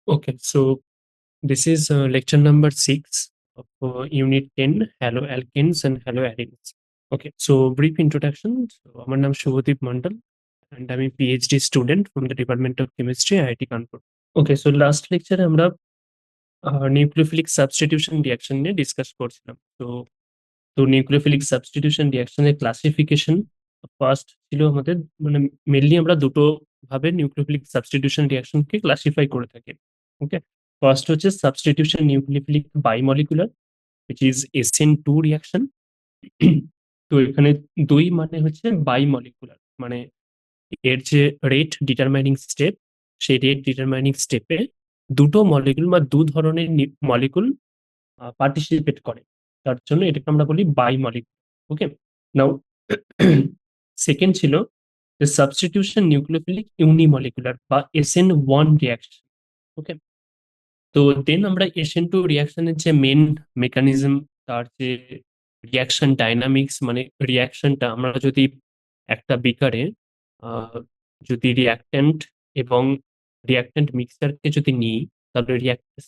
Okay, so this is lecture number 6 of Unit 10, Haloalkanes and Haloarenes. Okay, so brief introduction. So, আমার নাম Subhadip Mondal and আমি PhD student from the Department of Chemistry, IIT Kanpur. Okay, so last lecture আমরা nucleophilic substitution reaction নিয়ে discuss করছিলাম। তো nucleophilic substitution রিঅ্যাকশনের classification first ছিল আমাদের, মানে মেনলি আমরা দুটো ভাবে নিউক্লিওফিলিক সাবস্টিটিউশন রিঅ্যাকশনকে ক্লাসিফাই করে থাকি। ওকে, ফার্স্ট হচ্ছে substitution nucleophilic bimolecular which is SN2 reaction. তো এখানে দুই মানে হচ্ছে বাইমলিকুলার, মানে এর যে রেট ডিটারমাইনিং স্টেপ, সেই রেট ডিটারমাইনিং স্টেপে দুটো মলিকুল বা দু ধরনের মলিকুল পার্টিসিপেট করে, তার জন্য এটাকে আমরা বলি বাইমলিকুলার। ওকে, নাও সেকেন্ড ছিল যে সাবস্টিটিউশন নিউক্লিওফিলিক ইউনিমলিকুলার বা SN1 রিঅ্যাকশন। ওকে, তো দেন আমরা SN2 রিঅ্যাকশনের যে মেন মেকানিজম, তার যে রিঅ্যাকশন ডাইনামিক্স, মানে রিঅ্যাকশনটা আমরা যদি একটা বিকারে যদি রিঅ্যাক্ট্যান্ট এবং রিঅ্যাক্ট্যান্ট মিক্সচারকে যদি নিই, তাহলে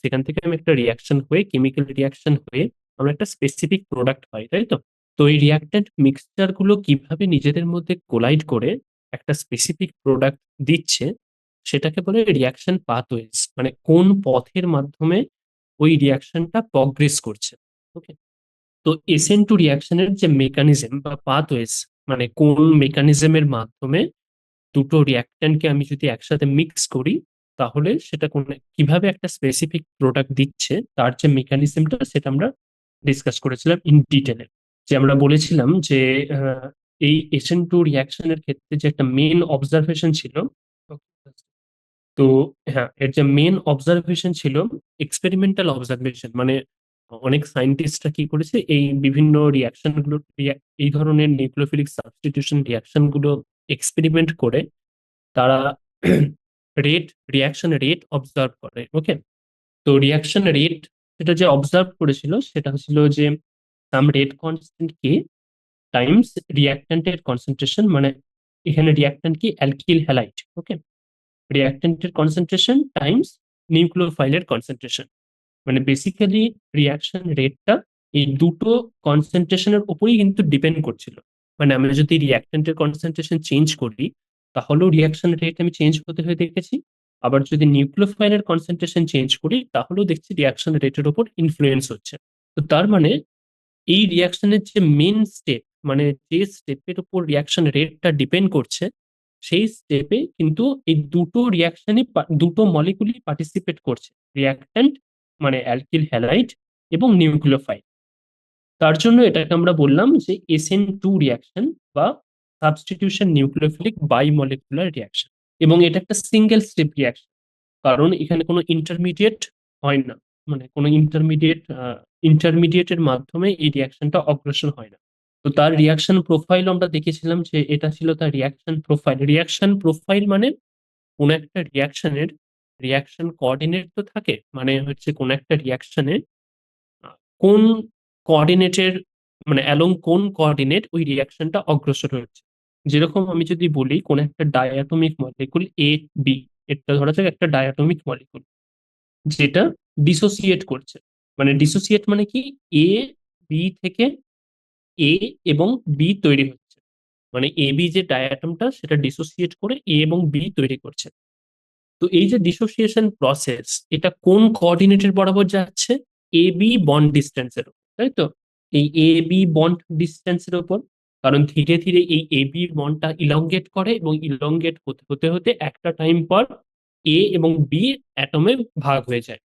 সেখান থেকে আমি একটা রিঅ্যাকশন হয়ে, কেমিক্যাল রিঅ্যাকশন হয়ে আমরা একটা স্পেসিফিক প্রোডাক্ট পাই, তাই তো? তো এই রিঅ্যাক্ট্যান্ট মিক্সচার গুলো কিভাবে নিজেদের মধ্যে কোলাইড করে একটা স্পেসিফিক প্রোডাক্ট দিচ্ছে, সেটাকে বলে রিঅ্যাকশন পাথওয়েজ, মানে কোন পথের মাধ্যমে ওই রিঅ্যাকশনটা প্রগ্রেস করছে। ওকে, তো SN2 রিঅ্যাকশনের যে মেকানিজম বা পাথওয়েজ, মানে কোন মেকানিজমের মাধ্যমে দুটো রিঅ্যাক্ট্যান্টকে আমি যদি একসাথে মিক্স করি, তাহলে সেটা কোন কিভাবে একটা স্পেসিফিক প্রোডাক্ট দিচ্ছে, তার যে মেকানিজমটা সেটা আমরা ডিসকাস করেছিলাম ইন ডিটেলে। যে আমরা বলেছিলাম যে এই SN2 রিঅ্যাকশনের ক্ষেত্রে যে একটা মেন অবজারভেশন ছিল, তো হ্যাঁ, এর যে মেন অবজারভেশন ছিল এক্সপেরিমেন্টাল অবজারভেশন, মানে অনেক সায়েন্টিস্টরা কি করেছে, এই বিভিন্ন রিয়াকশন গুলো, এই ধরনের নিউক্লিওফিলিক সাবস্টিটিউশন রিয়াকশন গুলো এক্সপেরিমেন্ট করে তারা রেট রিয়াকশন রেট অবজার্ভ করে। ওকে, তো রিয়াকশন রেট সেটা যে অবজার্ভ করেছিল সেটা ছিল যে সাম রেট কনস্ট্যান্ট কে টাইমস রিয়াক্ট্যান্টের কনসেন্ট্রেশন, মানে এখানে রিয়াক্ট্যান্ট কি অ্যালকিল হ্যালাইড। ওকে, রিয়াক্ট্যান্টের কনসেন্ট্রেশন টাইমস নিউক্লিওফাইলের কনসেন্ট্রেশন, মানে বেসিক্যালি রিয়াকশন রেটটা এই দুটো কনসেন্ট্রেশনের উপরেই কিন্তু ডিপেন্ড করছিল। মানে আমি যদি রিয়াক্ট্যান্টের কনসেন্ট্রেশন চেঞ্জ করি, তাহলেও রিয়াকশন রেট আমি চেঞ্জ হতে হয়ে দেখেছি। আবার যদি নিউক্লিওফাইলের কনসেন্ট্রেশন চেঞ্জ করি, তাহলেও দেখছি রিয়াকশন রেটের উপর ইনফ্লুয়েন্স হচ্ছে। তো তার মানে এই রিয়াকশনের যে মেন স্টেপ, মানে যে স্টেপের উপর রিয়াকশন রেটটা ডিপেন্ড করছে, সেই স্টেপে কিন্তু এই দুটো রিয়াকশনই দুটো মলিকুলই পার্টিসিপেট করছে, রিয়াক্ট্যান্ট মানে অ্যালকিল হ্যালাইড এবং নিউক্লিওফাইল। তার জন্য এটাকে আমরা বললাম যে SN2 রিয়াকশন বা সাবস্টিটিউশন নিউক্লিওফিলিক বাইমলিকুলার রিয়াকশন। এবং এটা একটা সিঙ্গেল স্টেপ রিয়াকশন, কারণ এখানে কোনো ইন্টারমিডিয়েট হয় না, মানে কোনো ইন্টারমিডিয়েটের মাধ্যমে এই রিয়াকশনটা অগ্রসর হয় না। তো তার রিয়াকশন প্রোফাইল আমরা দেখেছিলাম যে এটা ছিল তার রিয়াকশন প্রোফাইল। রিয়াকশন প্রোফাইল মানে কোন একটা রিয়াকশনের রিয়াকশন কোঅর্ডিনেট তো থাকে, মানে হচ্ছে কোন একটা রিয়াকশনে কোন কোঅর্ডিনেটের, মানে অ্যালং কোন কোঅর্ডিনেট ওই রিয়াকশনটা অগ্রসর হচ্ছে। যেরকম আমি যদি বলি কোন একটা ডায়াটমিক মলিকুল বি, এটা ধরা যাক একটা ডায়াটমিক মলিকুল যেটা ডিসোসিয়েট করছে। মানে ডিসোসিয়েট মানে কি, এ বি থেকে এ এবং বি তৈরি হচ্ছে, মানে এ বি যে ডায়াটমটা সেটা ডিসোসিয়েট করে এ এবং বি তৈরি করছে। তো এই যে ডিসোসিয়েশন প্রসেস, এটা কোন কোঅর্ডিনেটের বরাবর যাচ্ছে? এ বি বন্ড ডিস্টেন্সের উপর, তাই তো? এই এ বি বন্ড ডিস্টেন্সের উপর, কারণ ধীরে ধীরে এই এ বি বন্ডটা ইলংগেট করে এবং ইলংগেট হতে হতে হতে একটা টাইম পর এ এবং বি অ্যাটমে ভাগ হয়ে যায়।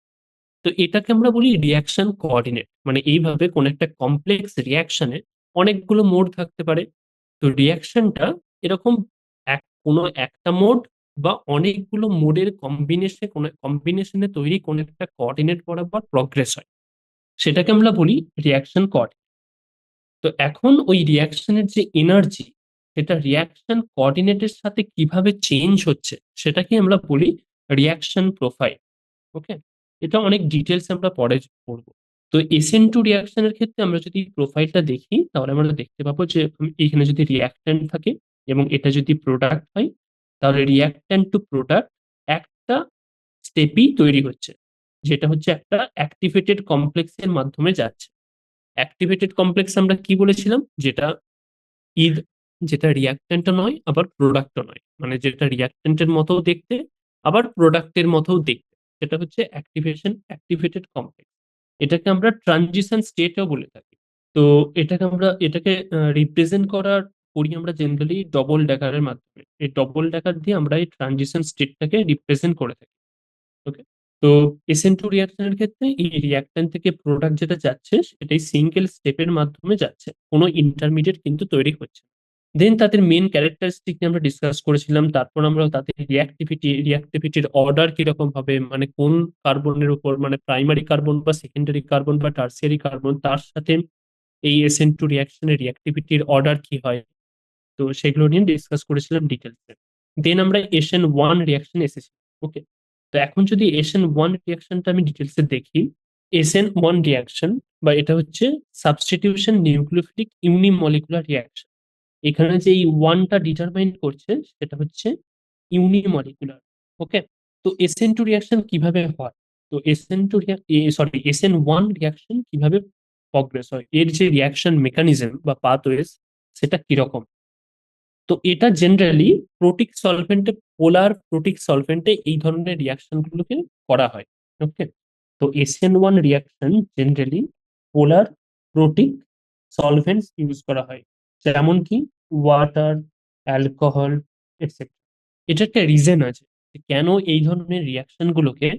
তো এটাকে আমরা বলি রিয়াকশন কোঅর্ডিনেট। মানে এইভাবে কোন একটা কমপ্লেক্স রিয়াকশনে অনেকগুলো মোড থাকতে পারে। তো রিয়াকশনটা এরকম কোনো একটা মোড বা অনেকগুলো মোডের কম্বিনেশনে তৈরি কোন একটা কোঅর্ডিনেট বরাবর প্রগ্রেস হয়, সেটাকে আমরা বলি রিয়াকশন কোঅর্ডিনেট। তো এখন ওই রিয়াকশনের যে এনার্জি, সেটা রিয়াকশন কোঅর্ডিনেটের সাথে কিভাবে চেঞ্জ হচ্ছে, সেটাকে আমরা বলি রিয়াকশন প্রোফাইল। ওকে, এটা অনেক ডিটেলস আমরা পরে পড়বো। তো SN2 রিয়াকশনের ক্ষেত্রে আমরা যদি প্রোফাইলটা দেখি, তাহলে আমরা দেখতে পাবো যে এখানে যদি রিয়াক্ট্যান্ট থাকে এবং এটা যদি প্রোডাক্ট হয়, তাহলে রিয়াক্ট্যান্ট টু প্রোডাক্ট একটা স্টেপই তৈরি হচ্ছে, যেটা হচ্ছে একটা অ্যাক্টিভেটেড কমপ্লেক্সের মাধ্যমে যাচ্ছে। অ্যাক্টিভেটেড কমপ্লেক্স আমরা কি বলেছিলাম? যেটা ইদ যেটা রিয়াক্ট্যান্টও নয় আবার প্রোডাক্টও নয়, মানে যেটা রিয়াক্ট্যান্টের মতো দেখতে আবার প্রোডাক্টের মতো দেখতে, সেটা হচ্ছে অ্যাক্টিভেটেড কমপ্লেক্স। এটাকে আমরা ট্রানজিশন স্টেটও বলে থাকি। তো এটাকে রিপ্রেজেন্ট করি আমরা জেনারেলি ডবল ড্যাকারের মাধ্যমে। এই ডবল ড্যাকার দিয়ে আমরা এই ট্রানজিশন স্টেটটাকে রিপ্রেজেন্ট করে থাকি। ওকে, তো SN2 রিয়াকশনের ক্ষেত্রে এই রিয়াকট্যান্ট থেকে প্রোডাক্ট যেটা যাচ্ছে সেটাই সিঙ্গেল স্টেপের মাধ্যমে যাচ্ছে, কোনো ইন্টারমিডিয়েট কিন্তু তৈরি হচ্ছে। দেন তাদের মেন ক্যারেক্টারিস্টিক নিয়ে আমরা ডিসকাস করেছিলাম। তারপর আমরা তাদের রিয়াক্টিভিটির অর্ডার কিরকম হবে, মানে কোন কার্বনের উপর, মানে প্রাইমারি কার্বন বা সেকেন্ডারি কার্বন বা টার্সিয়ারি কার্বন, তার সাথে এই SN2 রিয়াকশনের রিয়াক্টিভিটির অর্ডার কি হয়। তো সেগুলো নিয়ে ডিসকাস করেছিলাম ডিটেলসে। দেন আমরা SN1 রিয়াকশন এসেছি। ওকে, তো এখন যদি SN1 রিয়াকশনটা আমি ডিটেলসে দেখি, SN1 রিয়াকশন বা এটা হচ্ছে সাবস্টিটিউশন নিউক্লিওফিলিক ইউনিমলিকুলার রিয়াকশন। এখানে যে এই ওয়ানটা ডিটারমাইন করছে সেটা হচ্ছে ইউনিমলিকুলার। ওকে, তো SN2 রিয়াকশন কিভাবে হয়, তো SN1 রিয়াকশন কিভাবে প্রগ্রেস হয়, এর যে রিয়াকশন মেকানিজম বা পাথওয়েজ সেটা কিরকম। তো এটা জেনারেলি প্রোটিক সলভেন্টে, পোলার প্রোটিক সলভেন্টে এই ধরনের রিয়াকশন গুলোকে করা হয়। ওকে, তো SN1 রিয়াকশন জেনারেলি পোলার প্রোটিক সলভেন্টস ইউজ করা হয়, যেমন কি ওয়াটার, অ্যালকোহল, এটসেট্রা। এটা একটা রিজন আছে যে কেন এই ধরনের রিয়াকশন গুলোকে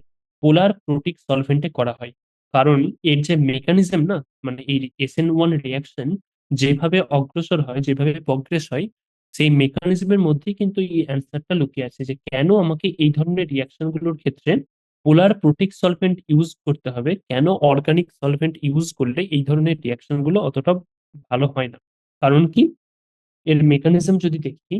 পোলার প্রোটিক সলভেন্টে করা হয়। কারণ এর যে মেকানিজম না, মানে এই SN1 রিয়াকশন যেভাবে অগ্রসর হয়, যেভাবে প্রগ্রেস হয়, সেই মেকানিজমের মধ্যেই কিন্তু এই অ্যান্সারটা লুকিয়ে আছে যে কেন আমাকে এই ধরনের রিয়াকশন গুলোর ক্ষেত্রে পোলার প্রোটিক সলভেন্ট ইউজ করতে হবে, কেন অর্গানিক সলভেন্ট ইউজ করলে এই ধরনের রিয়াকশন গুলো অতটা ভালো হয় না। কারণ কি, এর মেকানিজম যদি দেখি,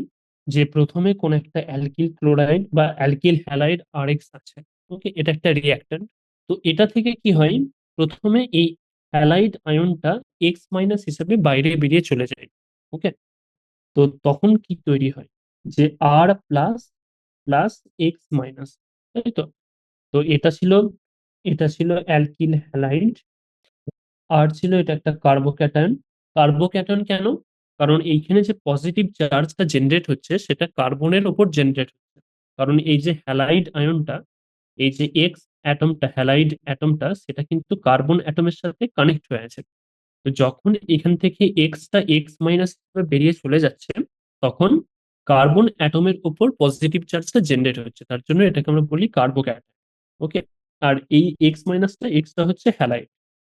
যে প্রথমে কোন একটা অ্যালকিল ক্লোরাইড বা অ্যালকিল হ্যালাইড RX আছে। ওকে, এটা একটা রিয়াক্ট্যান্ট। তো এটা থেকে কি হয়, প্রথমে এই হ্যালাইড আয়নটা এক্স মাইনাস হিসেবে বাইরে বেরিয়ে চলে যায়। ওকে, তো তখন কি তৈরি হয়, যে আর প্লাস প্লাস এক্স মাইনাস, তাই তো। তো এটা ছিল অ্যালকিল হ্যালাইড, আর ছিল এটা একটা কার্বোক্যাটায়ন। কার্বোক্যাটায়ন কেন? কারণ এইখানে যে পজিটিভ চার্জটা জেনারেট হচ্ছে সেটা কার্বনের ওপর জেনারেট হচ্ছে। কারণ এই যে হ্যালাইড আয়নটা, এই যে এক্স অ্যাটমটা, হ্যালাইড অ্যাটমটা, সেটা কিন্তু কার্বন অ্যাটমের সাথে কানেক্ট হয়ে আছে। তো যখন এখান থেকে এক্সটা এক্স মাইনাস বেরিয়ে চলে যাচ্ছে, তখন কার্বন অ্যাটমের উপর পজিটিভ চার্জটা জেনারেট হচ্ছে, তার জন্য এটাকে আমরা বলি কার্বোক্যাটায়ন। ওকে, আর এই এক্সটা হচ্ছে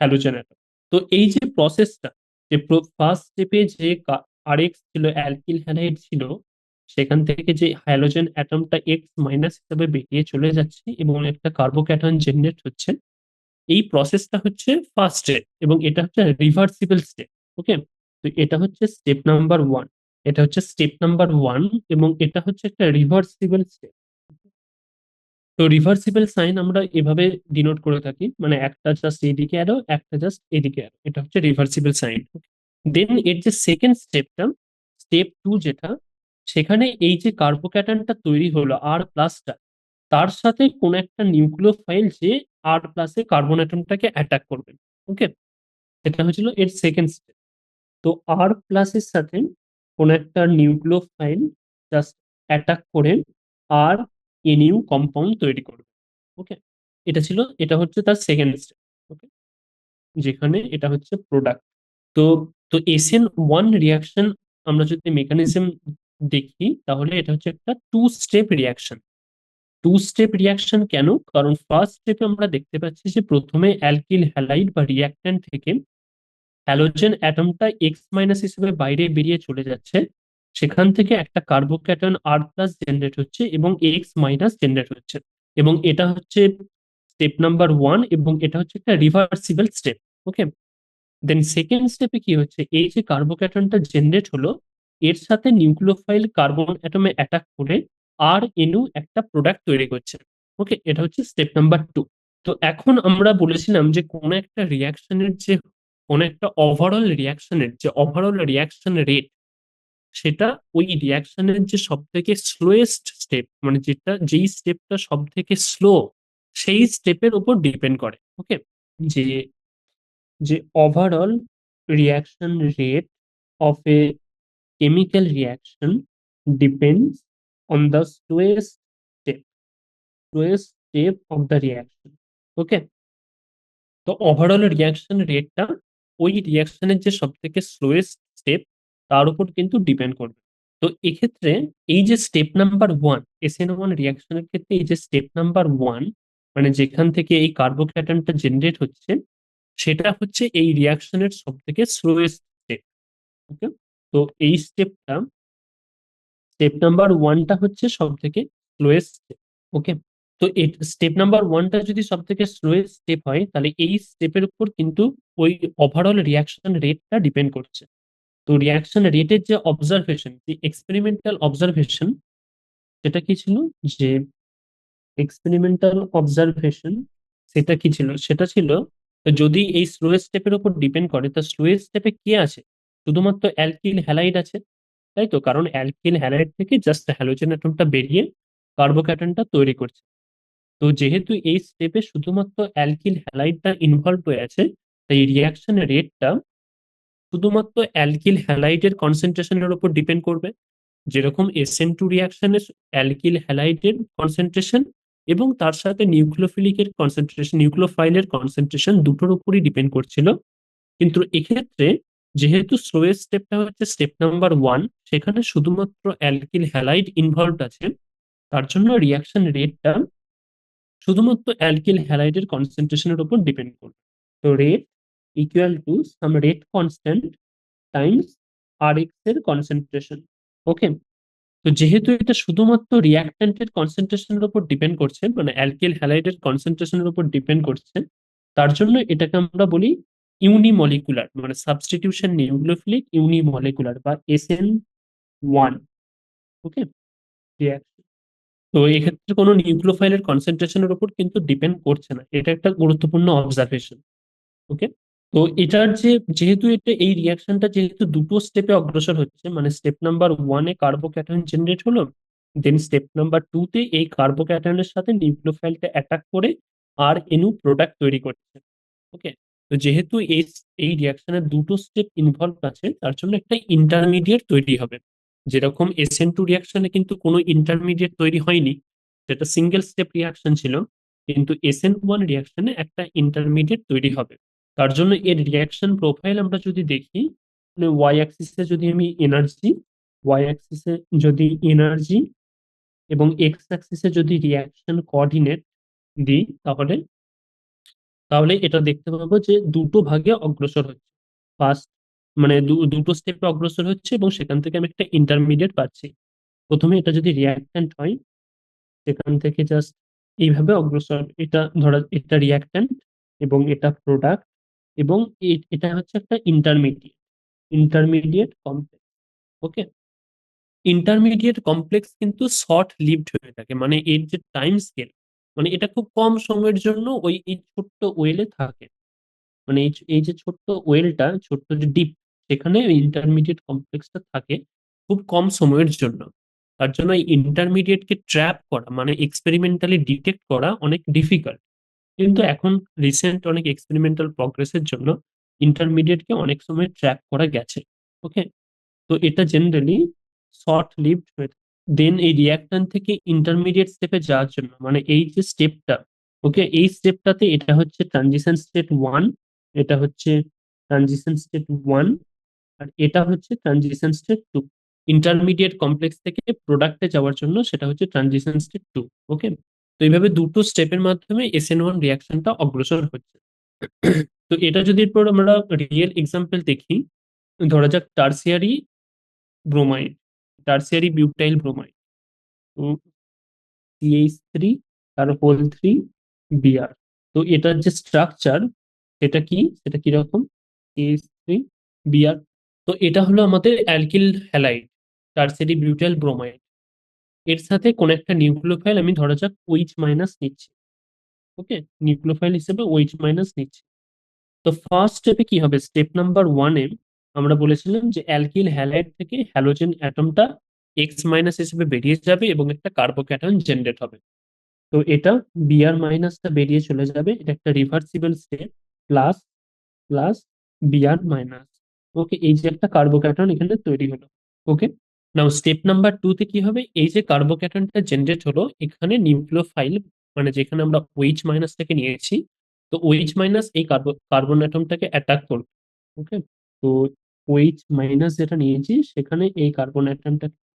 হ্যালোজেন অ্যাটম। তো এই যে প্রসেসটা, যে ফার্স্ট স্টেপে যে RX ছিল, অ্যালকিল হ্যালাইড ছিল, সেখান থেকে যে হ্যালোজেন অ্যাটমটা এক্স মাইনাস হিসেবে বেরিয়ে চলে যাচ্ছে এবং একটা কার্বোক্যাটায়ন জেনারেট হচ্ছে, এই প্রসেসটা হচ্ছে ফার্স্ট স্টেপ এবং এটা হচ্ছে রিভার্সিবল স্টেপ। ওকে, তো এটা হচ্ছে স্টেপ নাম্বার 1। এটা হচ্ছে স্টেপ নাম্বার 1 এবং এটা হচ্ছে একটা রিভার্সিবল স্টেপ। তো রিভার্সিবল সাইন আমরা এভাবে ডিনোট করে থাকি, মানে একটা জাস্ট এদিকে অ্যারো, একটা জাস্ট এদিকে অ্যারো, এটা হচ্ছে রিভার্সিবল সাইন। দেন এর যে সেকেন্ড স্টেপটা, স্টেপ 2 যেটা, সেখানে এই যে কার্বোক্যাটায়নটা তৈরি হলো আর প্লাসটা, তার সাথে কোন একটা নিউক্লিওফাইল যে আর প্লাসে কার্বন অ্যাটমটাকে অ্যাটাক করবে। ওকে, এটা হচ্ছিল এর সেকেন্ড স্টেপ। তো আর প্লাসের সাথে কোন একটা নিউক্লিওফাইল জাস্ট অ্যাটাক করে আর NU কম্পাউন্ড তৈরি করবে। ওকে, এটা হচ্ছে তার সেকেন্ড স্টেপ। ওকে, যেখানে এটা হচ্ছে প্রোডাক্ট। তো তো SN1 রিয়াকশন আমরা যদি মেকানিজম দেখি, তাহলে এটা হচ্ছে একটা two step reaction. Two step reaction কেন? কারণ ফার্স্ট স্টেপে আমরা দেখতে পাচ্ছি যে প্রথমে অ্যালকিল হ্যালাইড বা রিয়াক্ট্যান্ট থেকে হ্যালোজেন অ্যাটমটা এক্স মাইনাস হিসেবে বাইরে বেরিয়ে চলে যাচ্ছে, সেখান থেকে একটা কার্বোক্যাটায়ন আর প্লাস জেনারেট হচ্ছে এবং এক্স মাইনাস জেনারেট হচ্ছে, এবং এটা হচ্ছে স্টেপ নাম্বার 1 এবং এটা হচ্ছে একটা রিভার্সিবল স্টেপ। ওকে, দেন সেকেন্ড স্টেপে কি হচ্ছে, এই যে কার্বোক্যাটনটা জেনারেট হলো, এর সাথে নিউক্লিওফাইল কার্বন অ্যাটমে অ্যাটাক করে আর NU একটা প্রোডাক্ট তৈরি করছে। ওকে, এটা হচ্ছে স্টেপ নাম্বার 2। তো এখন আমরা বলেছিলাম যে কোন একটা ওভারঅল রিয়াকশন রেট, সেটা ওই রিয়াকশনের যে সব থেকে স্লোয়েস্ট স্টেপ, মানে যেই স্টেপটা সব থেকে স্লো, সেই স্টেপের উপর ডিপেন্ড করে। ওকে, যে যে overall reaction rate of A chemical reaction depends on the slowest step of the reaction. ওকে, তো ওভারঅল রিয়াকশন রেটটা ওই রিয়াকশনের যে সব থেকে স্লোয়েস্ট স্টেপ তার উপর কিন্তু ডিপেন্ড করবে। তো এক্ষেত্রে এই যে স্টেপ নাম্বার ওয়ান, SN1 রিয়াকশনের ক্ষেত্রে এই যে স্টেপ নাম্বার ওয়ান, মানে যেখান থেকে এই কার্বোক্যাটনটা জেনারেট হচ্ছে, সেটা হচ্ছে এই রিয়াকশনের সব থেকে স্লোয়েস্ট স্টেপ। ওকে, তো এই স্টেপ নাম্বার ওয়ানটা হচ্ছে সব থেকে স্লোয়েস্ট স্টেপ। ওকে, তো স্টেপ নাম্বার ওয়ানটা যদি সব থেকে স্লোয়েস্ট স্টেপ হয়, তাহলে এই স্টেপের উপর কিন্তু ওই ওভারঅল রিয়াকশন রেটটা ডিপেন্ড করছে। তো রিয়াকশন রেটের যে অবজারভেশন, যে এক্সপেরিমেন্টাল অবজারভেশন, সেটা কি ছিল, যে এক্সপেরিমেন্টাল অবজারভেশন সেটা কি ছিল, সেটা ছিল যদি এই স্লোয়েস্ট স্টেপের উপর ডিপেন্ড করে, তো স্লোয়েস্ট স্টেপে কি আছে, শুধুমাত্র অ্যালকিল হ্যালাইড আছে, তাই তো? কারণ অ্যালকিল হ্যালাইড থেকে জাস্ট হ্যালোজেন অ্যাটমটা বেরিয়ে কার্বোক্যাটনটা তৈরি করছে। তো যেহেতু এই স্টেপে শুধুমাত্র অ্যালকিল হ্যালাইডটা ইনভলভ হয়ে আছে, তাই রিয়াকশন রেটটা শুধুমাত্র অ্যালকিল হ্যালাইডের কনসেন্ট্রেশনের উপর ডিপেন্ড করবে। যেরকম SN2 রিয়াকশনের অ্যালকিল হ্যালাইডের কনসেন্ট্রেশন এবং তার সাথে নিউক্লিওফিলিকের কনসেন্ট্রেশন, নিউক্লিওফাইলের কনসেন্ট্রেশন দুটোর উপরই ডিপেন্ড করছিল। কিন্তু এক্ষেত্রে যেহেতু স্লোয়েস্ট স্টেপটা হচ্ছে স্টেপ নাম্বার ওয়ান, সেখানে শুধুমাত্র অ্যালকিল হ্যালাইড ইনভলভড আছে, তার জন্য রিয়াকশন রেটটা শুধুমাত্র অ্যালকিল হ্যালাইডের কনসেন্ট্রেশনের উপর ডিপেন্ড করবে। তো rate equal to some rate constant Times RX এর কনসেন্ট্রেশন। ওকে, তো যেহেতু এটা শুধুমাত্র রিয়াক্ট্যান্টের কনসেন্ট্রেশনের উপর ডিপেন্ড করছে, মানে অ্যালকিল হ্যালাইডের কনসেন্ট্রেশনের উপর ডিপেন্ড করছে, তার জন্য এটাকে আমরা বলি ইউনিমলিকুলার, মানে সাবস্টিটিউশন নিউক্লিওফিলিক ইউনিমলিকুলার বা SN1। ওকে, তো এক্ষেত্রে কোনো নিউক্লিওফাইলের কনসেন্ট্রেশনের উপর কিন্তু ডিপেন্ড করছে না, এটা একটা গুরুত্বপূর্ণ অবজারভেশন। ওকে, তো এটার যে যেহেতু এটা এই রিয়াকশনটা যেহেতু দুটো স্টেপে অগ্রসর হচ্ছে, মানে স্টেপ নাম্বার ওয়ানে কার্বোক্যাটায়ন জেনারেট হলো, দেন স্টেপ নাম্বার টু তে এই কার্বোক্যাটায়নের সাথে নিউক্লিওফাইলটা অ্যাটাক করে আর NU প্রোডাক্ট তৈরি করছে। ওকে, তো যেহেতু এই রিয়াকশনের দুটো স্টেপ ইনভলভ আছে, তার জন্য একটা ইন্টারমিডিয়েট তৈরি হবে। যেরকম SN2 রিয়াকশনে কিন্তু কোনো ইন্টারমিডিয়েট তৈরি হয়নি, যেটা সিঙ্গেল স্টেপ রিয়াকশন ছিল, কিন্তু SN1 রিয়াকশনে একটা ইন্টারমিডিয়েট তৈরি হবে। তার জন্য এর রিয়াকশন প্রোফাইল আমরা যদি দেখি, মানে ওয়াই অ্যাক্সিসে যদি আমি এনার্জি, ওয়াই অ্যাক্সিসে যদি এনার্জি এবং এক্স অ্যাক্সিসে যদি রিয়াকশন কোঅর্ডিনেট দিই, তাহলে তাহলে এটা দেখতে পাবো যে দুটো ভাগে অগ্রসর হচ্ছে। ফার্স্ট, মানে দুটো স্টেপে অগ্রসর হচ্ছে এবং সেখান থেকে আমি একটা ইন্টারমিডিয়েট পাচ্ছি। প্রথমে এটা যদি রিয়াক্ট্যান্ট হয়, সেখান থেকে জাস্ট এইভাবে অগ্রসর, এটা ধরা এটা রিয়াক্ট্যান্ট এবং এটা প্রোডাক্ট, এবং এটা হচ্ছে একটা ইন্টারমিডিয়েট কমপ্লেক্স। ওকে, ইন্টারমিডিয়েট কমপ্লেক্স কিন্তু শর্ট লিভড হয়ে থাকে, মানে এর যে টাইম স্কেল, মানে এটা খুব কম সময়ের জন্য ওই এই ছোট্ট ওয়েলে থাকে। মানে এই যে ছোট্ট ওয়েলটা, ছোট্ট যে ডিপ, সেখানে ইন্টারমিডিয়েট কমপ্লেক্সটা থাকে খুব কম সময়ের জন্য। তার জন্য এই ইন্টারমিডিয়েটকে ট্র্যাপ করা, মানে এক্সপেরিমেন্টালি ডিটেক্ট করা অনেক ডিফিকাল্ট। কিন্তু এখন রিসেন্ট অনেক এক্সপেরিমেন্টাল প্রগ্রেসের জন্য ইন্টারমিডিয়েটকে অনেক সময় ট্র্যাপ করা গেছে। ওকে, তো এটা জেনারেলি শর্ট লিভড হয়ে থাকে। দেন এই রিয়াক্ট্যান্ট থেকে ইন্টারমিডিয়েট স্টেপে যাওয়ার জন্য, মানে এই যে স্টেপটা, ওকে, এই স্টেপটাতে এটা হচ্ছে ট্রানজিশন স্টেট ওয়ান, এটা হচ্ছে ট্রানজিশন স্টেট ওয়ান, আর এটা হচ্ছে transition state two. Intermediate complex থেকে প্রোডাক্টে যাওয়ার জন্য সেটা হচ্ছে ট্রানজিশন স্টেট টু। ওকে, তো এইভাবে দুটো স্টেপের মাধ্যমে SN1 রিয়াকশনটা অগ্রসর হচ্ছে। তো এটা যদি এরপর আমরা রিয়েল এক্সাম্পল দেখি, ধরা যাক tertiary bromide, tertiary butyl bromide, তো CH3 আর হোল 3 Br। তো এটার যে স্ট্রাকচার, সেটা কি রকম, CH3 Br। তো এটা হলো আমাদের alkyl halide, tertiary butyl bromide. এর সাথে কোন একটা নিউক্লিওফাইল আমি ধরা যাক OH মাইনাস নিচ্ছি। ওকে, নিউক্লিওফাইল হিসেবে OH মাইনাস নিচ্ছি। তো ফার্স্ট স্টেপে কি হবে, স্টেপ নাম্বার ওয়ানে আমরা বলেছিলাম যে অ্যালকিল হ্যালাইড থেকে হ্যালোজেন অ্যাটমটা X মাইনাস হিসেবে বেরিয়ে যাবে এবং একটা কার্বোক্যাটায়ন জেনারেট হবে। তো এটা বিআর মাইনাসটা বেরিয়ে চলে যাবে, এটা একটা reversible step, plus plus BR minus. Okay, এই যে একটা কার্বোক্যাটন এখানে তৈরি হলো। Okay, now step number two তে কি হবে, এই যে কার্বোক্যাটনটা জেনারেট হলো এখানে নিউক্লিওফাইল, মানে যেখানে আমরা ওইচ মাইনাসটাকে নিয়েছি, তো ওইচ মাইনাস এই কার্বন অ্যাটমটাকে অ্যাটাক করবে। ওকে, তো ওইচ মাইনাস যেটা নিয়েছি সেখানে এই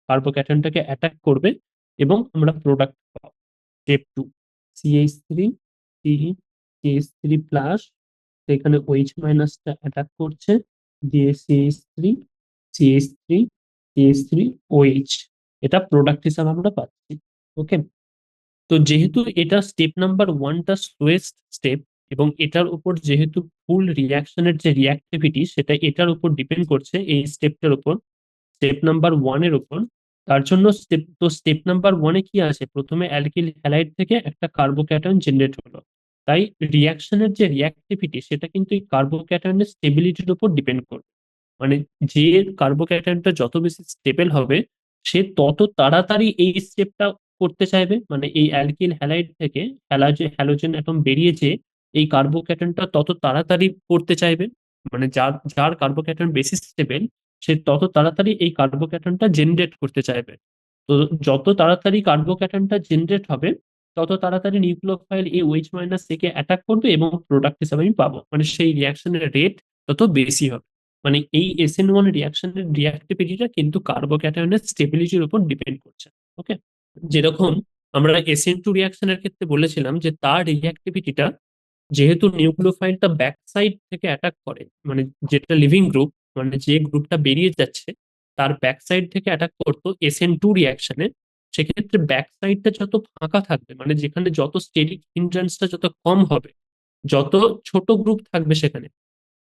কার্বোক্যাটনটাকে অ্যাটাক করবে এবং আমরা প্রোডাক্ট পাবো। Step two, CH3 CH3 plus, এখানে ওইচ মাইনাসটা অ্যাটাক করছে, দিয়ে CH3 OH, এটা প্রোডাক্ট হিসাবে আমরা পাচ্ছি। ওকে, তো যেহেতু এটা স্টেপ নাম্বার ওয়ানটা স্লোয়েস্ট স্টেপ, এবং এটার উপর যেহেতু ফুল রিয়াকশনের যে রিয়াক্টিভিটি সেটা এটার উপর ডিপেন্ড করছে, এই স্টেপটার উপর, স্টেপ নাম্বার ওয়ানের উপর, তার জন্য স্টেপ নাম্বার ওয়ানে কি আছে, প্রথমে অ্যালকিল হ্যালাইড থেকে একটা কার্বোক্যাটন জেনারেট হলো, তাই রিয়াকশনের যে রিয়াক্টিভিটি সেটা কিন্তু এই কার্বোক্যাটনের স্টেবিলিটির উপর ডিপেন্ড করবে। মানে যে কার্বোক্যাটায়নটা যত বেশি স্টেবল হবে সে তত তাড়াতাড়ি এই স্টেপটা করতে চাইবে, মানে এই অ্যালকিল হ্যালাইড থেকে হ্যালোজেন অ্যাটম বেরিয়েছে, এই কার্বোক্যাটনটা তত তাড়াতাড়ি করতে চাইবে, মানে যার যার কার্বোক্যাটন বেশি স্টেবল সে তত তাড়াতাড়ি এই কার্বোক্যাটনটা জেনারেট করতে চাইবে। তো যত তাড়াতাড়ি কার্বোক্যাটনটা জেনারেট হবে তত তাড়াতাড়ি নিউক্লিওফাইল এই ওইচ মাইনাস থেকে অ্যাটাক করবে এবং প্রোডাক্ট হিসাবে আমি পাবো, মানে সেই রিয়াকশনের রেট তত বেশি হবে। মানে এই SN1 রিয়াকশনের রিয়াক্টিভিটিটা কিন্তু কার্বোক্যাটায়নের স্টেবিলিটির উপর ডিপেন্ড করছে। ওকে, যেরকম আমরা SN2 রিয়াকশনের ক্ষেত্রে বলেছিলাম যে তার রিয়াক্টিভিটিটা, যেহেতু নিউক্লিওফাইলটা ব্যাক সাইড থেকে অ্যাটাক করে, মানে যেটা লিভিং গ্রুপ, মানে যে গ্রুপটা বেরিয়ে যাচ্ছে তার ব্যাক সাইড থেকে অ্যাটাক করতো SN2 রিয়াকশনে, সেক্ষেত্রে ব্যাক সাইডটা যত ফাঁকা থাকবে, মানে যেখানে যত স্টেরিক হিন্ড্রেন্সটা যত কম হবে, যত ছোট গ্রুপ থাকবে সেখানে,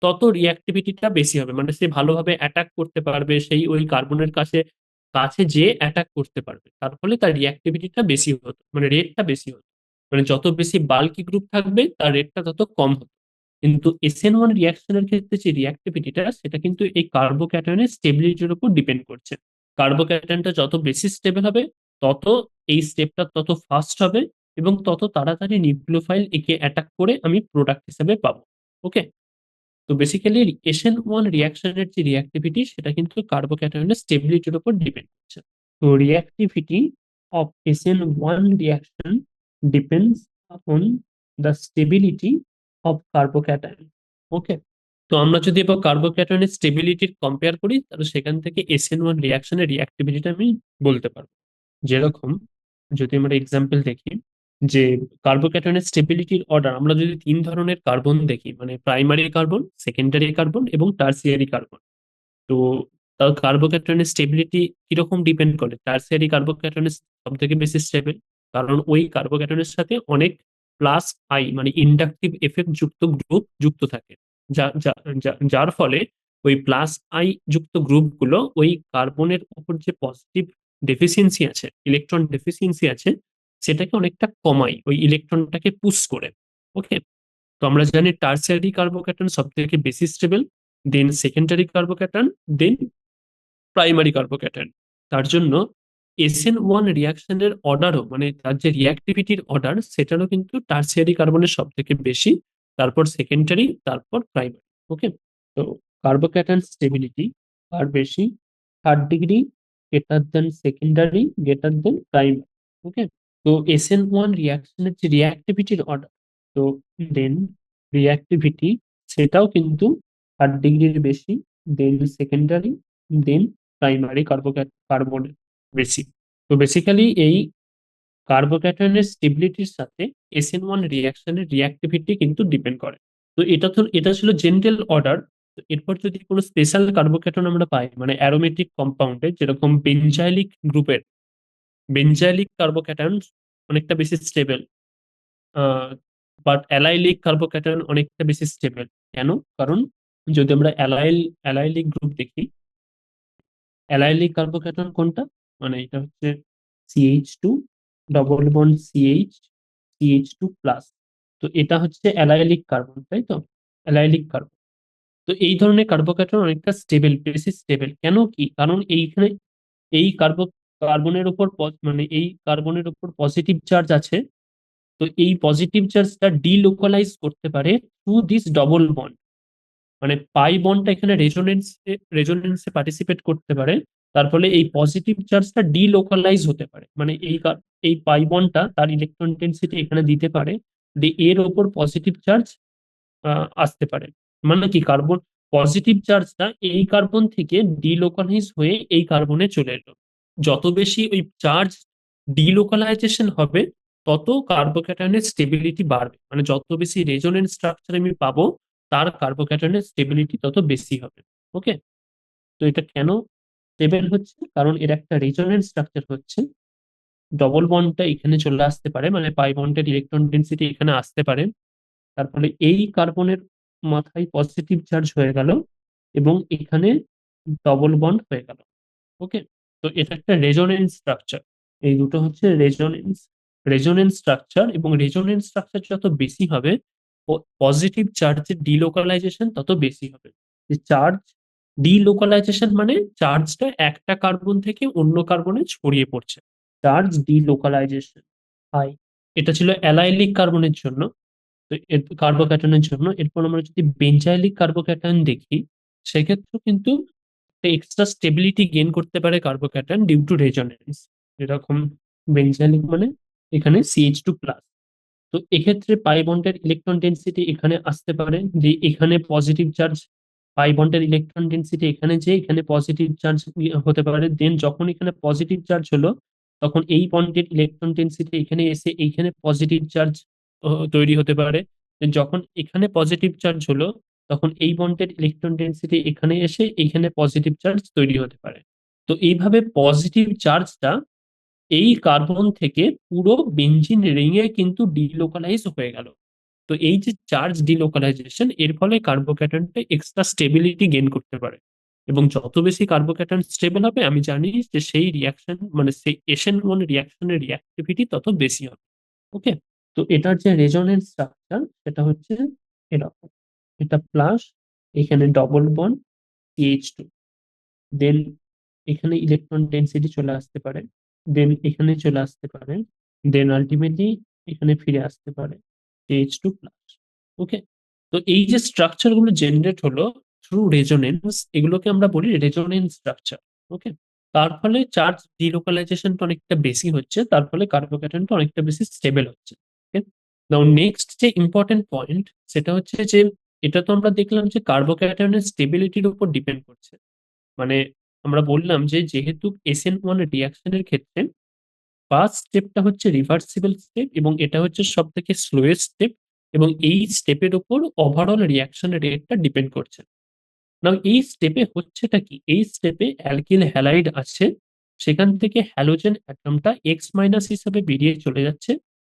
তত রিঅ্যাক্টিভিটিটা বেশি হবে, মানে সে ভালোভাবে অ্যাটাক করতে পারবে, সেই ওই কার্বনের কাছে কাছে যে অ্যাটাক করতে পারবে, তার ফলে তার রিঅ্যাক্টিভিটিটা বেশি হতো, মানে রেটটা বেশি হতো। মানে যত বেশি বাল্কি গ্রুপ থাকবে তার রেটটা তত কম হতো। কিন্তু SN1 রিয়াকশনের ক্ষেত্রে যে রিঅ্যাক্টিভিটিটা সেটা কিন্তু এই কার্বোক্যাটায়নের স্টেবিলিটির উপর ডিপেন্ড করছে। কার্বোক্যাটায়নটা যত বেশি স্টেবল হবে তত এই স্টেপটা তত ফাস্ট হবে এবং তত তাড়াতাড়ি নিউক্লিওফাইল একে অ্যাটাক করে আমি প্রোডাক্ট হিসেবে পাবো। ওকে, তো বেসিক্যালি SN1 রিয়াকশনের যে রিয়াক্টিভিটি সেটা কিন্তু কার্বোক্যাটায়নের স্টেবিলিটির উপর ডিপেন্ড করছে। তো reactivity of SN1 reaction depends on the stability of carbocation. Okay, তো আমরা যদি এবার কার্বোক্যাটায়নের স্টেবিলিটির কম্পেয়ার করি তাহলে সেখান থেকে SN1 রিয়াকশনের রিয়াক্টিভিটিটা আমি বলতে পারবো। যেরকম যদি আমরা এক্সাম্পল দেখি, যে কার্বোক্যাটনের স্টেবিলিটির অর্ডার আমরা যদি তিন ধরনের কার্বন দেখি, মানে প্রাইমারি কার্বন, সেকেন্ডারি কার্বন এবং টার্সিয়ারি কার্বন, তো তার কার্বোক্যাটনের স্টেবিলিটি কিরকম ডিপেন্ড করে, টার্সিয়ারি কার্বোক্যাটনের সব থেকে বেশি স্টেবল, কারণ ওই কার্বোক্যাটনের সাথে অনেক প্লাস আই মানে ইন্ডাকটিভ এফেক্ট যুক্ত গ্রুপ যুক্ত থাকে, যার ফলে ওই প্লাস আই যুক্ত গ্রুপগুলো ওই কার্বনের উপর যে পজিটিভ ডেফিসিয়েন্সি আছে, ইলেকট্রন ডেফিসিয়েন্সি আছে, সেটাকে অনেকটা কমায়, ওই ইলেকট্রনটাকে পুশ করে। ওকে, তো আমরা জানি টার্সিয়ারি কার্বোক্যাটন সব থেকে বেশি স্টেবল, দেন সেকেন্ডারি কার্বোক্যাটন, দেন প্রাইমারি কার্বোক্যাটন। তার জন্য SN1 রিয়াকশনের অর্ডারও, মানে তার যে রিয়াক্টিভিটির অর্ডার সেটারও কিন্তু টার্সিয়ারি কার্বনের সব থেকে বেশি, তারপর সেকেন্ডারি, তারপর প্রাইমারি। ওকে, তো কার্বোক্যাটন স্টেবিলিটি আর বেশি, third degree, greater than secondary, greater than primary. Okay, তো SN1 রিয়াকশনের যে রিয়াক্টিভিটির অর্ডার, তো দেন রিয়াক্টিভিটি সেটাও কিন্তু থার্ড ডিগ্রির বেশি, দেন সেকেন্ডারি, দেন প্রাইমারি কার্বনের বেশি। তো বেসিক্যালি এই কার্বোক্যাটায়নের স্টেবিলিটির সাথে SN1 রিয়াকশনের রিয়াক্টিভিটি কিন্তু ডিপেন্ড করে। তো এটা ছিল জেনারেল অর্ডার। এরপর যদি কোনো স্পেশাল কার্বোক্যাটন আমরা পাই, মানে অ্যারোমেটিক কম্পাউন্ডে, যেরকম বেঞ্জাইলিক গ্রুপের বেঞ্জাইলিক কার্বোক্যাটন অনেকটা বেশি স্টেবল, বাট অ্যালাইলিক কার্বোক্যাটন অনেকটা বেশি স্টেবল। কেন? কারণ যদি আমরা অ্যালাইলিক গ্রুপ দেখি, অ্যালাইলিক কার্বোক্যাটন কোনটা, মানে এটা হচ্ছে CH2 double bond CH2 plus, তো এটা হচ্ছে অ্যালাইলিক কার্বন, তাই তো, অ্যালাইলিক কার্বন। তো এই ধরনের কার্বোক্যাটন অনেকটা স্টেবল, বেশি স্টেবল। কেন কি? কারণ এইখানে এই কার্বনের উপর মানে এই কার্বনের উপর পজিটিভ চার্জ আছে, তো এই পজিটিভ চার্জটা ডিলোকালাইজ করতে পারে থ্রু দিস ডবল বন্ড। মানে পাই বন্ডটা এখানে রেজোনেন্সে পার্টিসিপেট করতে পারে, তার ফলে এই পজিটিভ চার্জটা ডিলোকালাইজ হতে পারে। মানে এই পাই বন্ডটা তার ইলেকট্রন ডেন্সিটি এখানে দিতে পারে, দিয়ে এর ওপর পজিটিভ চার্জ আসতে পারে। মানে কি, কার্বন পজিটিভ চার্জটা এই কার্বন থেকে ডিলোকালাইজ হয়ে এই কার্বনে চলে এলো। যত বেশি ওই চার্জ ডিলোকালাইজেশন হবে, তত কার্বোক্যাটায়নের স্টেবিলিটি বাড়বে। মানে যত বেশি রেজোনেন্স স্ট্রাকচার আমি পাবো, তার কার্বোক্যাটায়নের স্টেবিলিটি তত বেশি হবে। ওকে, তো এটা কেন স্টেবল হচ্ছে? কারণ এর একটা রেজোনেন্স স্ট্রাকচার হচ্ছে, ডবল বন্ডটা এখানে চলে আসতে পারে, মানে পাই বন্ডের ইলেকট্রন ডেন্সিটি এখানে আসতে পারে, তার ফলে এই কার্বনের মাথায় পজিটিভ চার্জ হয়ে গেল এবং এখানে ডবল বন্ড হয়ে গেল। ওকে, তো এটা একটা রেজোনেন্স স্ট্রাকচার। এই দুটো হচ্ছে রেজোনেন্স রেজোনেন্স স্ট্রাকচার, এবং রেজোনেন্স স্ট্রাকচার যত বেশি হবে, পজিটিভ চার্জের ডিলোকালাইজেশন তত বেশি হবে। চার্জ ডিলোকালাইজেশন মানে চার্জটা একটা কার্বন থেকে অন্য কার্বনে ছড়িয়ে পড়ছে, চার্জ ডিলোকালাইজেশন হাই। এটা ছিল অ্যালাইলিক কার্বনের জন্য। তো কার্বোক্যাটায়নের জন্য। এরপর আমরা যদি বেঞ্জাইলিক কার্বোক্যাটায়ন দেখি, সেক্ষেত্রেও কিন্তু এক্সট্রা স্টেবিলিটি গেইন করতে পারে কার্বোক্যাটায়ন ডিউ টু রেজোনেন্স। যেরকম বেঞ্জাইলিক মানে এখানে CH2+। তো এক্ষেত্রে পাই বন্ডের ইলেকট্রন ডেন্সিটি এখানে আসতে পারে, যে এখানে পজিটিভ চার্জ, পাই বন্ডের ইলেকট্রন ডেন্সিটি এখানে, যে এখানে পজিটিভ চার্জ হতে পারে। দেন যখন এখানে পজিটিভ চার্জ হলো, তখন এই বন্ডের ইলেকট্রন ডেন্সিটি এখানে এসে এইখানে পজিটিভ চার্জ তৈরি হতে পারে। Then যখন এখানে পজিটিভ চার্জ হলো, তখন এই বন্ডের ইলেকট্রন ডেন্সিটি এখানে এসে এইখানে পজিটিভ চার্জ তৈরি হতে পারে। তো এইভাবে পজিটিভ চার্জটা এই কার্বন থেকে পুরো বেঞ্জিন রিং এ কিন্তু ডিলোকালাইজ হয়ে গেল। তো এই যে চার্জ ডিলোকালাইজেশন, এর ফলে কার্বোক্যাটনটা এক্সট্রা স্টেবিলিটি গেইন করতে পারে। এবং যত বেশি কার্বোক্যাটন স্টেবল হবে, আমি জানি যে সেই রিয়াকশন, মানে সেই SN1 রিয়াকশনের রিয়াক্টিভিটি তত বেশি হবে। ওকে, তো এটার যে রেজোনেন্স স্ট্রাকচার সেটা হচ্ছে এরকম। এটা প্লাস, এখানে ডবল বন্ড CH2, দেন এখানে ইলেকট্রন ডেন্সিটি চলে আসতে পারে, দেন এখানে চলে আসতে পারে, দেন আলটিমেটলি এখানে ফিরে আসতে পারে CH2+। ওকে, তো এই যে স্ট্রাকচার গুলো জেনারেট হলো থ্রু রেজোনেন্স, এগুলোকে আমরা বলি রেজোনেন্স স্ট্রাকচার। ওকে, তার ফলে চার্জ ডিলোকালাইজেশনটা অনেকটা বেশি হচ্ছে, তার ফলে কার্বোক্যাটায়নটা অনেকটা বেশি স্টেবল হচ্ছে। ওকে, নাও নেক্সট যে ইম্পর্টেন্ট পয়েন্ট, সেটা হচ্ছে যে এটা তো আমরা দেখলাম যে কার্বোক্যাটায়নের স্টেবিলিটির উপর ডিপেন্ড করছে। মানে আমরা বললাম যে যেহেতু SN1 রিয়াকশনের ক্ষেত্রে ফার্স্ট স্টেপটা হচ্ছে রিভার্সিবল স্টেপ, এবং এটা হচ্ছে সব থেকে স্লোয়েস্ট স্টেপ, এবং এই স্টেপের উপর ওভারঅল রিয়াকশন রেটটা ডিপেন্ড করছে। না, এই স্টেপে হচ্ছেটা কি, এই স্টেপে অ্যালকিল হ্যালাইড আছে, সেখান থেকে হ্যালোজেন অ্যাটমটা এক্স মাইনাস হিসেবে বেরিয়ে চলে যাচ্ছে,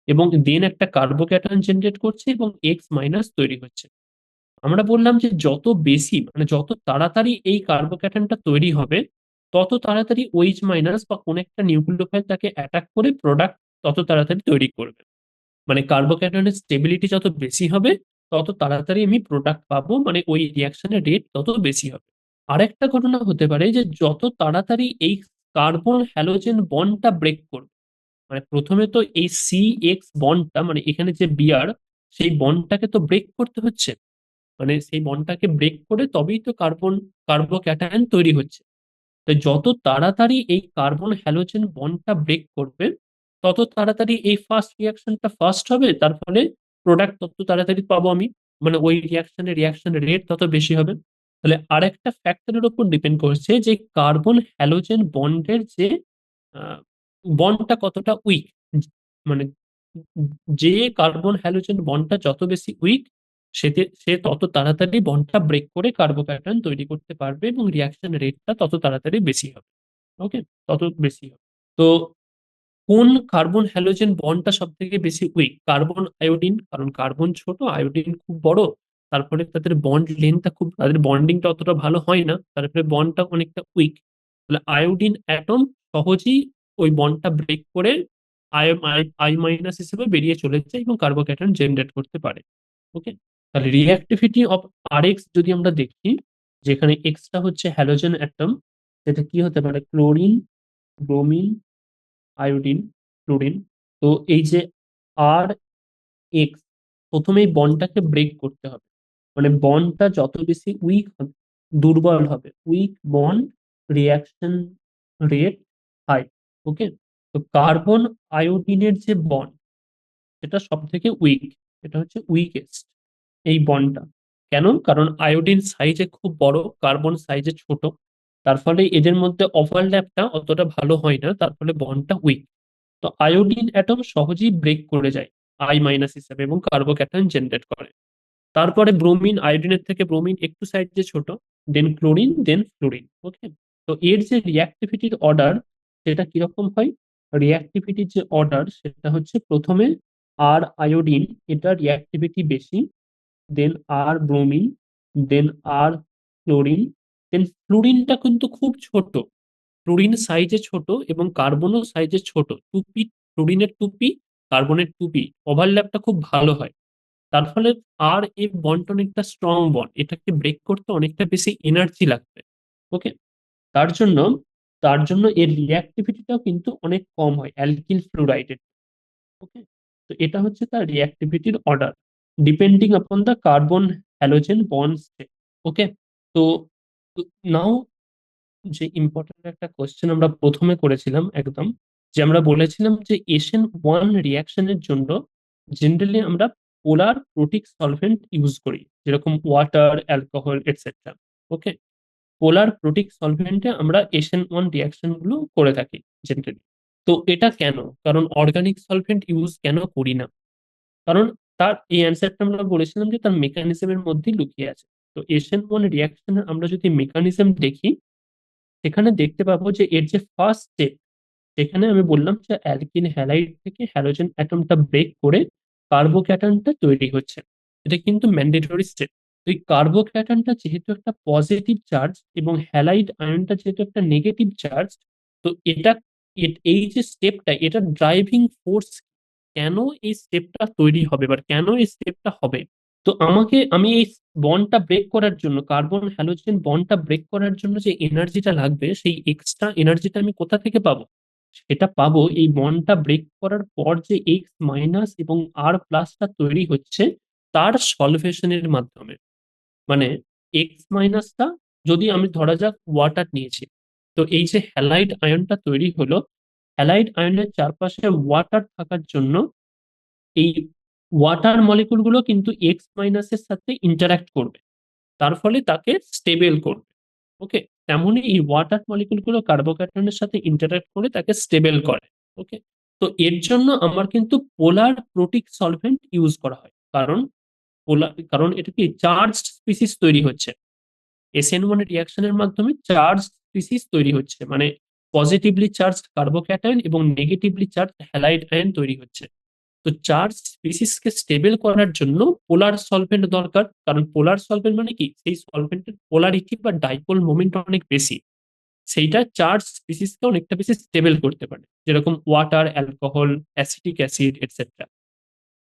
এবং দেন একটা কার্বোক্যাটায়ন জেনারেট করছে এবং এক্স মাইনাস তৈরি হচ্ছে। আমরা বললাম যে যত বেশি, মানে যত তাড়াতাড়ি এই কার্বোক্যাটায়নটা তৈরি হবে, তত তাড়াতাড়ি OH মাইনাস বা কোন একটা নিউক্লিওফাইল তাকে অ্যাটাক করে প্রোডাক্ট তত তাড়াতাড়ি তৈরি করবে। মানে কার্বোক্যাটায়নের স্টেবিলিটি যত বেশি হবে, তত তাড়াতাড়ি আমি প্রোডাক্ট পাবো, মানে ওই রিয়াকশনের রেট তত বেশি হবে। আরেকটা ঘটনা হতে পারে যে যত তাড়াতাড়ি এই কার্বন হ্যালোজেন বন্ডটা ব্রেক করবে, মানে প্রথমে তো এই CX বন্ডটা, মানে এখানে যে বিআর, সেই বন্ডটাকে তো ব্রেক করতে হচ্ছে। মানে সেই বন্ডটাকে ব্রেক করে তবেই তো কার্বোক্যাটায়ন তৈরি হচ্ছে। তাই যত তাড়াতাড়ি এই কার্বন হ্যালোজেন বন্ডটা ব্রেক করবে, তত তাড়াতাড়ি এই ফার্স্ট রিয়াকশনটা ফার্স্ট হবে, তার ফলে প্রোডাক্ট তত তাড়াতাড়ি পাবো আমি, মানে ওই রিয়াকশন রেট তত বেশি হবে। তাহলে আরেকটা ফ্যাক্টরের উপর ডিপেন্ড করছে যে কার্বন হ্যালোজেন বন্ডের যে বন্ডটা কতটা উইক। মানে যে কার্বন হ্যালোজেন বন্ডটা যত বেশি উইক, সে তত তাড়াতাড়ি বন্ডটা ব্রেক করে কার্বোক্যাটায়ন তৈরি করতে পারবে, এবং রিয়াকশন রেটটা তত তাড়াতাড়ি বেশি হবে। ওকে, তত বেশি হবে। তো কোন কার্বন হ্যালোজেন বন্ডটা সব থেকে বেশি উইক? কার্বন আয়োডিন, কারণ কার্বন ছোট, আয়োডিন খুব বড়, তারপরে তাদের বন্ড লেন্থটা খুব, তাদের বন্ডিংটা অতটা ভালো হয় না, তারপরে বন্ডটা অনেকটা উইক। তাহলে আয়োডিন অ্যাটম সহজেই ওই বন্ডটা ব্রেক করে আই আই মাইনাস হিসেবে বেরিয়ে চলে যায় এবং কার্বোক্যাটায়ন জেনারেট করতে পারে। ওকে, তাহলে রিঅ্যাক্টিভিটি অফ RX যদি আমরা দেখি, যেখানে এক্সটা হচ্ছে হ্যালোজেন অ্যাটম, সেটা কি হতে পারে? Chlorine, bromine, iodine, fluorine. তো এই যে আর এক্স, প্রথমে এই বন্ডটাকে ব্রেক করতে হবে। মানে বন্ডটা যত বেশি উইক হবে, দুর্বল হবে, weak bond reaction rate high. Okay, তো কার্বন আয়োডিনের যে বন্ড, এটা সব থেকে উইক, এটা হচ্ছে উইকেস্ট এই বন্ডটা। কেন? কারণ আয়োডিন সাইজে খুব বড়, কার্বন সাইজে ছোট, তার ফলে এদের মধ্যে ওভারল্যাপটা অতটা ভালো হয় না, তার ফলে বন্ডটা উইক। তো আয়োডিন অ্যাটম সহজেই ব্রেক করে যায় আই মাইনাস হিসাবে এবং কার্বোক্যাটায়ন জেনারেট করে। তারপরে ব্রোমিন, আয়োডিনের থেকে ব্রোমিন একটু সাইজে ছোট, দেন ক্লোরিন, দেন ফ্লোরিন। ওকে, তো এর যে রিঅ্যাক্টিভিটির অর্ডার সেটা কিরকম হয়? রিঅ্যাক্টিভিটির যে অর্ডার সেটা হচ্ছে প্রথমে আর আয়োডিন, এটা রিঅ্যাক্টিভিটি বেশি, দেন আর ব্রোমিন, দেন আর ক্লোরিন, দেন ফ্লুরিনটা কিন্তু খুব ছোট, ফ্লুরিন সাইজে ছোট এবং কার্বনও সাইজে ছোট, টুপি, ফ্লুরিনের টুপি, কার্বনের টুপি, ওভারল্যাপটা খুব ভালো হয়। তার ফলে আর এই বন্ড অনেকটা স্ট্রং বন্ড, এটাকে ব্রেক করতে অনেকটা বেশি এনার্জি লাগবে। ওকে, তার জন্য তার জন্য এর রিঅ্যাক্টিভিটিটাও কিন্তু অনেক কম হয় অ্যালকিল ফ্লুরাইডের। ওকে, তো এটা হচ্ছে তার রিঅ্যাক্টিভিটির order depending upon the carbon halogen bond state. Okay, তো নাও যে ইম্পর্টেন্ট একটা কোশ্চেন আমরা প্রথমে করেছিলাম একদম, যে আমরা বলেছিলাম যে এসএন ওয়ান রিয়াকশনের জন্য জেনারেলি আমরা পোলার প্রোটিক সলভেন্ট ইউজ করি, যেরকম ওয়াটার, অ্যালকোহল, এটসেট্রা। ওকে, পোলার প্রোটিক সলভেন্টে আমরা এসএন ওয়ান রিয়াকশন গুলো করে থাকি জেনারেলি। তো এটা কেন? কারণ অর্গানিক সলভেন্ট ইউজ কেন করি না? কারণ তার এই অ্যান্সারটা আমরা বলেছিলাম যে তার মেকানিজমের মধ্যেই লুকিয়ে আছে। তো এসএন ওয়ান রিয়াকশনের আমরা যদি মেকানিজম দেখি, সেখানে দেখতে পাবো যে এর যে ফার্স্ট স্টেপ, সেখানে আমি বললাম যে অ্যালকিন হ্যালাইড থেকে হ্যালোজেন অ্যাটমটা ব্রেক করে কার্বোক্যাটায়নটা তৈরি হচ্ছে। এটা কিন্তু ম্যান্ডেটরি স্টেপ। তো এই কার্বোক্যাটায়নটা যেহেতু একটা পজিটিভ চার্জ এবং হ্যালাইড আয়নটা যেহেতু একটা নেগেটিভ চার্জ, তো এটা এই যে স্টেপটা, এটা ড্রাইভিং ফোর্স। কেন এই স্টেপটা তৈরি হবে বা কেন এই স্টেপটা হবে? তো আমি এই বন্ডটা ব্রেক করার জন্য, কার্বন হ্যালোজেন বন্ডটা ব্রেক করার জন্য যে এনার্জিটা লাগবে, সেই এক্সট্রা এনার্জিটা আমি কোথা থেকে পাবো? সেটা পাবো এই বন্ডটা ব্রেক করার পর যে এক্স মাইনাস এবং আর প্লাসটা তৈরি হচ্ছে তার সলভেশনের মাধ্যমে। মানে এক্স মাইনাসটা, যদি আমি ধরা যাক ওয়াটার নিয়েছি, তো এই যে হ্যালাইড আয়নটা তৈরি হলো, হ্যালাইড আয়নের চারপাশে ওয়াটার থাকার জন্য এই ওয়াটার মলিকুল গুলো কিন্তু এক্স মাইনাসের সাথে ইন্টারাক্ট করবে, তার ফলে তাকে স্টেবল করবে। ওকে, তেমনই এই ওয়াটার মলিকুল গুলো কার্বোক্যাটায়নের সাথে ইন্টারাক্ট করে তাকে স্টেবল করে। ওকে, তো এর জন্য আমার কিন্তু পোলার প্রোটিক সলভেন্ট ইউজ করা হয়। কারণ এটা কি চার্জ স্পিসিস তৈরি হচ্ছে, SN1 রিয়াকশনের মাধ্যমে চার্জ স্পিসিস তৈরি হচ্ছে, মানে পজিটিভলি চার্জ কার্বোক্যাটায়ন এবং নেগেটিভলি চার্জ হ্যালাইড আয়ন তৈরি হচ্ছে। তো চার্জ স্পিসিসকে স্টেবল করার জন্য পোলার সলভেন্ট দরকার, কারণ পোলার সলভেন্ট মানে কি, সেই সলভেন্টের পোলারিটি বা ডাইপোল মোমেন্ট অনেক বেশি, সেইটা চার্জ স্পিসিসকে অনেকটা বেশি স্টেবল করতে পারে, যেরকম water, alcohol, acetic acid, etcetera.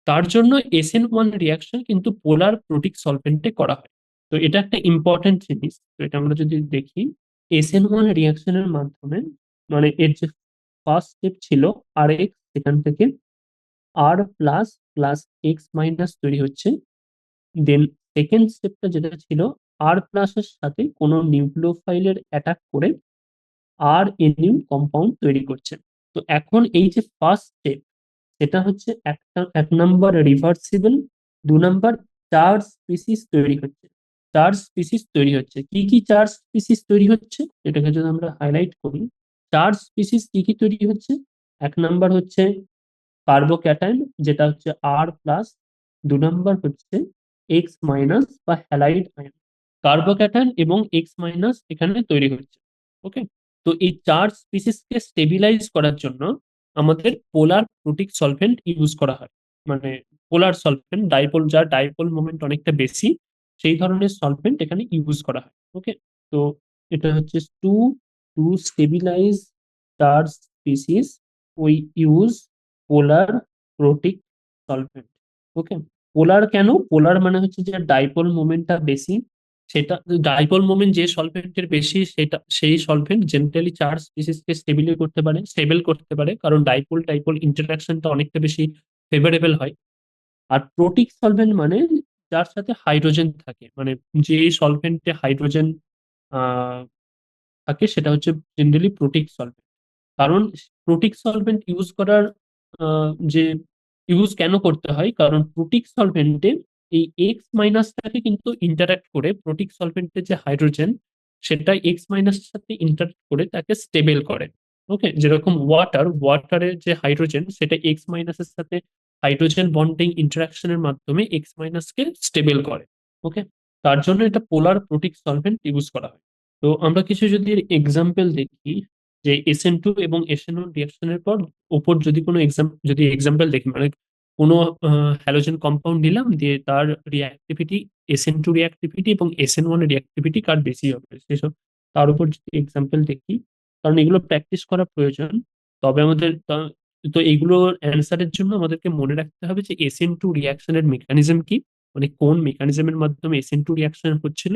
তার জন্য SN1 রিয়াকশন কিন্তু পোলার প্রোটিক সলভেন্টে করা হয়। তো এটা একটা ইম্পর্টেন্ট জিনিস। তো এটা আমরা যদি দেখি, SN1 রিয়াকশনের মাধ্যমে, মানে এর যে ফার্স্ট স্টেপ ছিল আর এক্স, সেখান থেকে আর প্লাস প্লাস এক্স মাইনাস তৈরি হচ্ছে। দেন সেকেন্ড স্টেপটা যেটা ছিল, আর প্লাসের সাথে কোনো নিউক্লিওফাইলের অ্যাটাক করে আর এনিউ কম্পাউন্ড তৈরি করছে। তো এখন এই যে ফার্স্ট স্টেপ, সেটা হচ্ছে এক নাম্বার রিভার্সিবল, দু নাম্বার চার্জ স্পিসিস তৈরি হচ্ছে। চার্জ স্পিসিস তৈরি হচ্ছে, কি কি চার্জ স্পিসিস তৈরি হচ্ছে এটাকে যদি আমরা হাইলাইট করি, চার্জ স্পিসিস কি কি তৈরি হচ্ছে? এক নাম্বার হচ্ছে কার্বোক্যাটায়ন, যেটা হচ্ছে আর প্লাস, দু নম্বর হচ্ছে এক্স মাইনাস বা হ্যালাইড আয়ন। কার্বোক্যাটায়ন এবং এক্স মাইনাস এখানে তৈরি হচ্ছে। ওকে, তো এই চার্জ স্পিসিসকে স্টেবিলাইজ করার জন্য আমাদের পোলার প্রোটিক সলভেন্ট ইউজ করা হয়। মানে পোলার সলভেন্ট, ডাইপোল, যার ডাইপোল মোমেন্ট অনেকটা বেশি, সেই ধরনের সলভেন্ট এখানে ইউজ করা হয়। ওকে, তো এটা হচ্ছে to stabilize charge species we use polar protic solvent. Okay, polar কেন? পোলার মানে হচ্ছে যে ডাইপোল মোমেন্টটা বেশি, সেটা ডাইপোল মোমেন্ট যে সলভেন্টের বেশি, সেটা সেই সলভেন্ট জেনারেলি চার্জ স্পিসিসকে স্টেবল করতে পারে, কারণ ডাইপোল ডাইপোল ইন্টারাকশনটা অনেকটা বেশি ফেভারেবল হয়। আর প্রোটিক সলভেন্ট মানে যার সাথে হাইড্রোজেন থাকে, মানে যে সলভেন্টে হাইড্রোজেন থাকে সেটা হচ্ছে জেনারেলি প্রোটিক সলভেন্ট। কারণ প্রোটিক সলভেন্ট ইউজ করার যে ইউজ কেন করতে হয়, কারণ প্রোটিক সলভেন্টে এই এক্স মাইনাসটাকে কিন্তু ইন্টারাক্ট করে, প্রোটিক সলভেন্টের যে হাইড্রোজেন সেটা এক্স মাইনাসের সাথে ইন্টারাক্ট করে তাকে স্টেবল করে। ওকে, যেরকম ওয়াটারের যে হাইড্রোজেন সেটা এক্স মাইনাসের সাথে হাইড্রোজেন বন্ডিং ইন্টারাকশনের মাধ্যমে এক্স মাইনাসকে স্টেবল করে। ওকে, তার জন্য এটা পোলার প্রোটিক সলভেন্ট ইউজ করা হয়। তো আমরা কিছু যদি এক্সাম্পল দেখি, যে SN2 এবং SN1 রিয়াকশনের পর ওপর যদি কোনো যদি এক্সাম্পল দেখি, মানে কোনো হ্যালোজেন কম্পাউন্ড নিলাম, দিয়ে তার রিঅ্যাক্টিভিটি, SN2 রিঅ্যাক্টিভিটি এবং SN1 রিঅ্যাক্টিভিটি কার বেশি হবে সেসব, তার উপর যদি এক্সাম্পল দেখি, কারণ এগুলো প্র্যাকটিস করা প্রয়োজন। তবে আমাদের তো এইগুলোর অ্যান্সারের জন্য আমাদেরকে মনে রাখতে হবে যে SN2 রিয়াকশনের মেকানিজম কি, মানে কোন মেকানিজমের মাধ্যমে SN2 রিয়াকশন হচ্ছিল,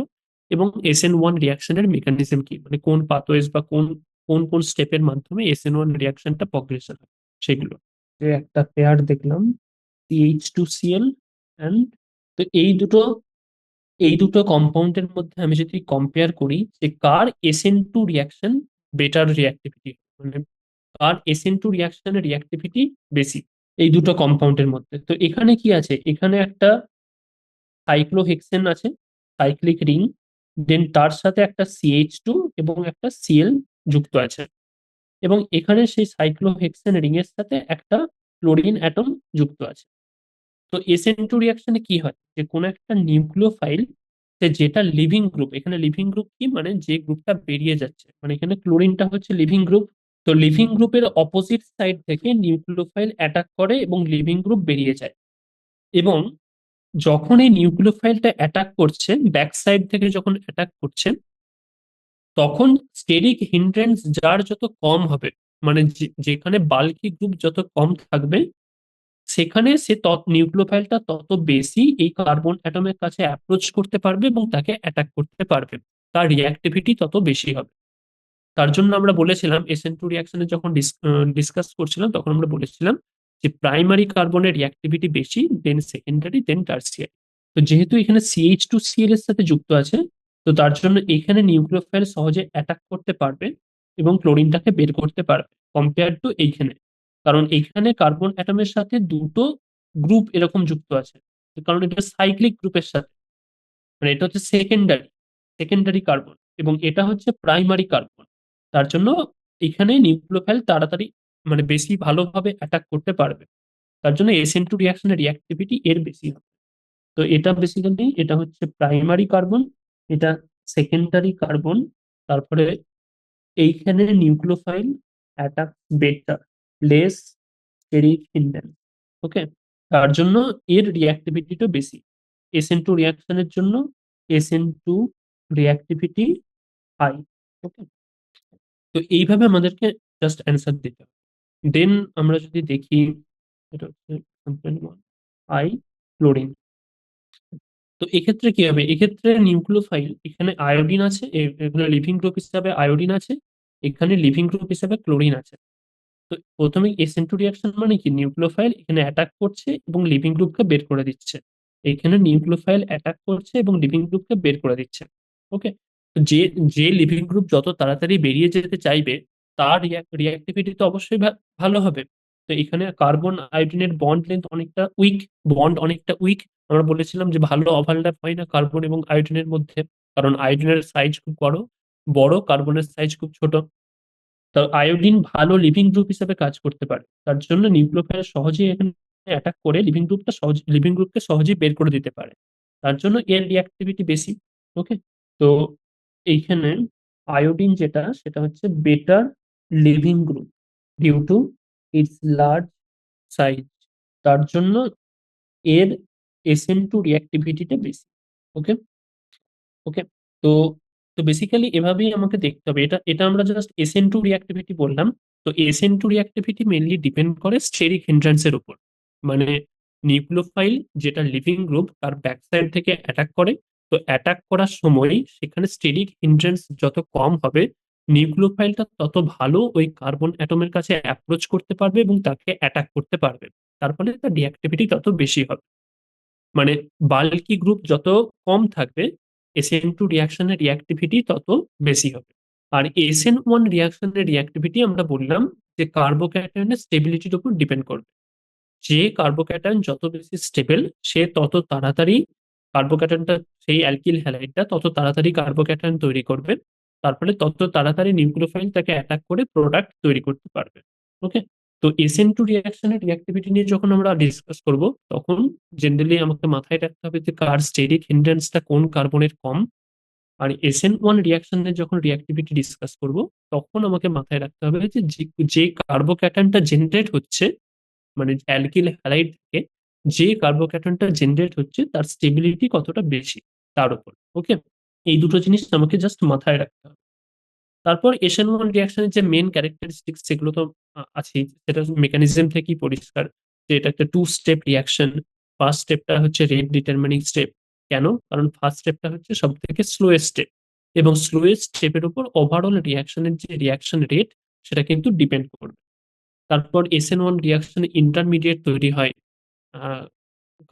এবং SN1 রিয়াকশনের মেকানিজম কি, মানে কোন পাথওয়েজ বা কোন কোন কোন স্টেপের মাধ্যমে SN1 রিয়াকশনটা প্রগ্রেশন হয় সেগুলো। যে একটা পেয়ার দেখলাম CH2Cl অ্যান্ড, তো এই দুটো কম্পাউন্ডের মধ্যে আমি যদি কম্পেয়ার করি যে কার SN2 রিয়াকশন বেটার রিয়াক্টিভিটি, মানে কার SN2 রিয়াকশনের রিয়াক্টিভিটি বেশি এই দুটো কম্পাউন্ডের মধ্যে, তো এখানে কি আছে, এখানে একটা সাইক্লোহেক্সেন আছে, সাইক্লিক রিং, দেন তার সাথে একটা CH2 এবং একটা Cl যুক্ত আছে, এবং এখানে সেই সাইক্লোহেক্সেন রিং এর সাথে একটা ক্লোরিন অ্যাটম যুক্ত আছে। তো SN2 রিয়াকশনে কি হয়, যে কোনো একটা নিউক্লিওফাইল, যেটা লিভিং গ্রুপ, এখানে লিভিং গ্রুপ কি মানে যে গ্রুপটা বেরিয়ে যাচ্ছে, মানে এখানে ক্লোরিনটা হচ্ছে লিভিং গ্রুপ, তো লিভিং গ্রুপের অপোজিট সাইড থেকে নিউক্লিওফাইল অ্যাটাক করে এবং লিভিং গ্রুপ বেরিয়ে যায়। এবং যখন এই নিউক্লিওফাইলটা অ্যাটাক করছে, ব্যাক সাইড থেকে যখন অ্যাটাক করছে, তখন স্টেরিক হিন্ড্রেন্স যার যত কম হবে, মানে যেখানে বাল্কি গ্রুপ যত কম থাকবে, সেখানে সে নিউক্লিওফাইলটা তত বেশি এই কার্বন অ্যাটমের কাছে অ্যাপ্রোচ করতে পারবে এবং তাকে অ্যাটাক করতে পারবে, তার রিঅ্যাক্টিভিটি তত বেশি হবে। তার জন্য আমরা বলেছিলাম SN2 রিয়াকশনে যখন ডিসকাস করছিলাম তখন আমরা বলেছিলাম যে প্রাইমারি কার্বনের রিঅ্যাক্টিভিটি বেশি, দেন সেকেন্ডারি, দেন টার্সিয়ারি। তো যেহেতু এখানে CH2Cl এর সাথে যুক্ত আছে, তো তার জন্য এখানে নিউক্লিওফাইল সহজে অ্যাটাক করতে পারবে এবং ক্লোরিনটাকে বের করতে পারবে কম্পেয়ার টু এইখানে, কারণ এইখানে কার্বন অ্যাটমের সাথে দুটো গ্রুপ এরকম যুক্ত আছে, কারণ এটা সাইক্লিক গ্রুপের সাথে, মানে এটা হচ্ছে সেকেন্ডারি সেকেন্ডারি কার্বন এবং এটা হচ্ছে প্রাইমারি কার্বন। তার জন্য এখানে নিউক্লিওফাইল তাড়াতাড়ি, মানে বেশি ভালোভাবে অ্যাটাক করতে পারবে, তার জন্য SN2 রিয়াকশনের রিঅ্যাক্টিভিটি এর বেশি হবে। তো এটা বেসিক্যালি এটা হচ্ছে প্রাইমারি কার্বন, এটা সেকেন্ডারি কার্বন, তারপরে এইখানে nucleophile attack better, less steric hindrance. Okay, তার জন্য এর রিঅ্যাক্টিভিটিটা বেশি। SN2 রিয়াকশনের জন্য SN2 রিঅ্যাক্টিভিটি হাই। ওকে, তো এইভাবে আমাদেরকে জাস্ট অ্যান্সার দিতে হবে। দেন আমরা যদি দেখি, এটা হচ্ছে আই ক্লোরিন। তো এক্ষেত্রে কি হবে, এক্ষেত্রে নিউক্লিওফাইল, এখানে আয়োডিন আছে, এখানে লিভিং গ্রুপ হিসাবে আয়োডিন আছে, এখানে লিভিং গ্রুপ হিসাবে ক্লোরিন আছে। তো প্রথমে SN2 রিয়াকশন মানে কি, নিউক্লিওফাইল এখানে অ্যাটাক করছে এবং লিভিং গ্রুপকে বের করে দিচ্ছে, এখানে নিউক্লিওফাইল অ্যাটাক করছে এবং লিভিং গ্রুপকে বের করে দিচ্ছে। ওকে, যে যে লিভিং গ্রুপ যত তাড়াতাড়ি বেরিয়ে যেতে চাইবে তার রিঅ্যাক্টিভিটি তো অবশ্যই ভালো হবে। তো এখানে কার্বন আয়োডিনের বন্ড লেন্থ অনেকটা উইক, বন্ড অনেকটা উইক। আমরা বলেছিলাম যে ভালো ওভারল্যাপ হয় না কার্বন এবং আয়োডিনের মধ্যে, কারণ আয়োডিনের সাইজ খুব বড় বড়, কার্বনের সাইজ খুব ছোট। তো আয়োডিন ভালো লিভিং গ্রুপ হিসেবে কাজ করতে পারে, তার জন্য নিউক্লিওফাইল সহজেই এখানে অ্যাটাক করে লিভিং গ্রুপকে সহজেই বের করে দিতে পারে, তার জন্য এর রিঅ্যাক্টিভিটি বেশি। ওকে, তো এইখানে আয়োডিন যেটা সেটা হচ্ছে better leaving group due to its large size, তার জন্য এর SN2 রিঅ্যাক্টিভিটিটা বেশি। ওকে, ওকে, তো তো বেসিক্যালি এভাবেই আমাকে দেখতে হবে, এটা এটা আমরা জাস্ট SN2 রিঅ্যাক্টিভিটি বললাম। তো SN2 রিঅ্যাক্টিভিটি মেইনলি ডিপেন্ড করে স্টেরিক হিন্ড্রেন্সের উপর, মানে নিউক্লিওফাইল যেটা লিভিং গ্রুপ তার ব্যাক সাইড থেকে অ্যাটাক করে, তো অ্যাটাক করার সময় সেখানে স্টেরিক হিন্ড্রেন্স যত কম হবে, নিউক্লিওফাইলটা তত ভালো ওই কার্বন অ্যাটমের কাছে অ্যাপ্রোচ করতে পারবে এবং তাকে অ্যাটাক করতে পারবে, তার ফলে তার রিঅ্যাক্টিভিটি তত বেশি হবে। মানে বাল্কি গ্রুপ যত কম থাকবে, SN2 রিয়াকশনের রিঅ্যাক্টিভিটি তত বেশি হবে। আর SN1 রিয়াকশনের রিঅ্যাক্টিভিটি আমরা বললাম যে কার্বোক্যাটায়নের স্টেবিলিটির উপর ডিপেন্ড করবে। যে কার্বোক্যাটায়ন যত বেশি স্টেবল, সে তত তাড়াতাড়ি কার্বোক্যাটায়নটা, সেই অ্যালকিল হ্যালাইডটা তত তাড়াতাড়ি কার্বোক্যাটায়ন তৈরি করবে, তারপরে তত তাড়াতাড়ি নিউক্লিওফাইল তাকে অ্যাটাক করে প্রোডাক্ট তৈরি করতে পারবে। ওকে, তো SN2 রিয়াকশনের রিঅ্যাক্টিভিটি নিয়ে যখন আমরা ডিসকাস করব, তখন জেনারেলি আমাকে মাথায় রাখতে হবে যে কার স্টেরিক হিন্ড্রেন্সটা কোন কার্বনের কম। আর SN1 রিয়াকশনের যখন রিঅ্যাক্টিভিটি ডিসকাস করব, তখন আমাকে মাথায় রাখতে হবে যে যে কার্বোক্যাটায়নটা জেনারেট হচ্ছে, মানে অ্যালকিল হ্যালাইড থেকে যে কার্বোক্যাটনটা জেনারেট হচ্ছে তার স্টেবিলিটি কতটা বেশি, তার উপর। ওকে, এই দুটো জিনিস আমাকে জাস্ট মাথায় রাখতে হবে। তারপর SN1 রিয়াকশনের যে মেন ক্যারেক্টারিস্টিক্স, সেগুলো তো আছেই, সেটা মেকানিজম থেকেই পরিষ্কার যে এটা একটা 2 স্টেপ রিয়াকশন। ফার্স্ট স্টেপটা হচ্ছে রেট ডিটারমিনিং স্টেপ। কেন? কারণ ফার্স্ট স্টেপটা হচ্ছে সব থেকে স্লোয়েস্ট স্টেপ, এবং স্লোয়েস্ট স্টেপের উপর ওভারঅল রিয়াকশনের যে রিয়াকশন রেট, সেটা কিন্তু ডিপেন্ড করবে। তারপর SN1 রিয়াকশনে ইন্টারমিডিয়েট তৈরি হয়, আহ,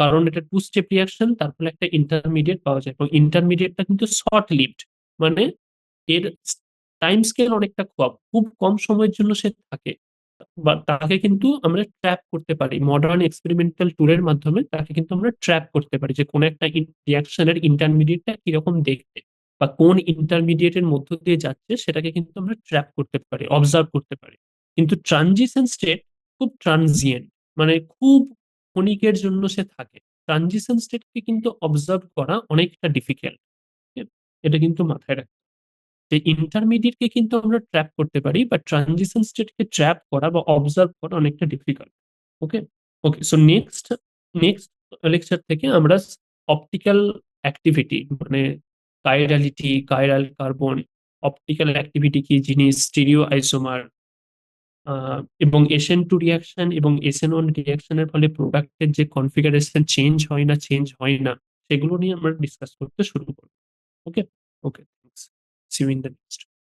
কারণ এটা 2 স্টেপ রিয়াকশন, তারপরে একটা ইন্টারমিডিয়েট পাওয়া যায়, এবং ইন্টারমিডিয়েটটা কিন্তু শর্ট লিভড, মানে এর টাইম স্কেল অনেকটা কম, খুব কম সময়ের জন্য সে থাকে, বা তাকে কিন্তু আমরা ট্র্যাপ করতে পারি মডার্ন এক্সপেরিমেন্টাল টুলের মাধ্যমে। তাকে কিন্তু আমরা ট্র্যাপ করতে পারি যে কোন একটা রিয়াকশনের ইন্টারমিডিয়েটটা কিরকম দেখতে, বা কোন ইন্টারমিডিয়েটের মধ্য দিয়ে যাচ্ছে, সেটাকে কিন্তু আমরা ট্র্যাপ করতে পারি, অবজার্ভ করতে পারি। কিন্তু ট্রানজিশন স্টেট খুব ট্রানজিয়েন্ট, মানে খুব ক্ষণিকের জন্য সে থাকে। ট্রানজিশন স্টেটকে কিন্তু অবজার্ভ করা অনেকটা ডিফিকাল্ট। এটা কিন্তু মাথায় রাখতে, যে ইন্টারমিডিয়েটকে কিন্তু আমরা ট্র্যাপ করতে পারি, বা ট্রানজিশন স্টেটকে ট্র্যাপ করা বা অবজার্ভ করা অনেকটা ডিফিকাল্ট। ওকে, ওকে, সো নেক্সট নেক্সট লেকচার থেকে আমরা অপটিক্যাল অ্যাক্টিভিটি, মানে chirality, chiral carbon, optical activity কি জিনিস, স্টিরিও আইসোমার, এবং SN2 রিয়াকশন এবং SN1 রিয়াকশনের ফলে প্রোডাক্টের যে কনফিগারেশন চেঞ্জ হয় না, সেগুলো নিয়ে আমরা ডিসকাস করতে শুরু করব। Okay, okay, see you in the next.